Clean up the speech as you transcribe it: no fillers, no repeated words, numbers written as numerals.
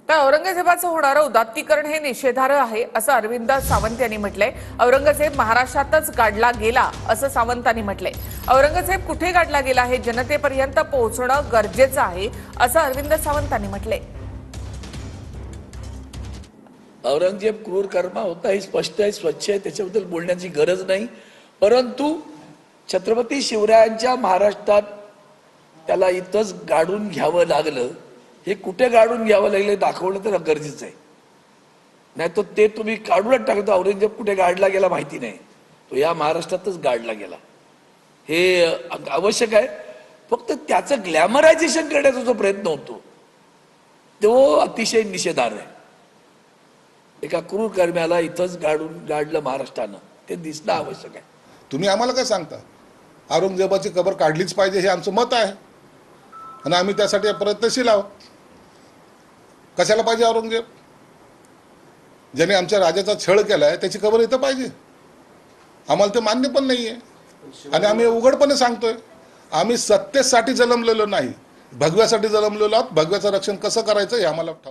तर औरंगजेबाचं होणारं उदात्तीकरण हे निषेधार्ह आहे असं अरविंद सावंत यांनी म्हटलंय। औरंगजेब महाराष्ट्रातच गाडला गेला असं सावंतांनी म्हटलंय। औरंगजेब कुठे गाडला गेला हे जनतेपर्यंत पोहोचणं गरजेचं आहे असं अरविंद सावंतांनी म्हटलंय। औरंगजेब क्रूर कर्मा होता हे स्पष्ट आहे, स्वच्छ आहे, त्याच्याबद्दल बोलण्याची गरज नाही। परंतु छत्रपती शिवरायांच्या महाराष्ट्रात त्याला इथंच गाडून घ्यावं लागलं, हे कुठे गाडून घ्यावं लागलं दाखवलं तर गरजेचं आहे। नाही तर ते तुम्ही काढूनच टाकतो, औरंगजेब कुठे गाडला गेला माहिती नाही, तो या महाराष्ट्रातच गाडला गेला हे आवश्यक आहे। फक्त त्याचं ग्लॅमरायझेशन करण्याचा जो प्रयत्न होतो तो अतिशय निषेधार्ह आहे। एका क्रूर कर्म्याला इथंच गाडलं महाराष्ट्रानं, ते दिसणं आवश्यक आहे। तुम्ही आम्हाला काय सांगता? औरंगजेबाची कबर काढलीच पाहिजे हे आमचं मत आहे आणि आम्ही त्यासाठी प्रयत्नशील आहोत। कशाला पाहिजे औरंगजेब? ज्याने आमच्या राजाचा छळ केलाय त्याची कबर इथं पाहिजे? आम्हाला ते मान्य पण नाहीये आणि आम्ही उघडपणे सांगतोय, आम्ही सत्तेसाठी जन्मलेलो नाही, भगव्यासाठी जन्मलेलो आहोत। भगव्याचं रक्षण कसं करायचं हे आम्हाला ठाऊक।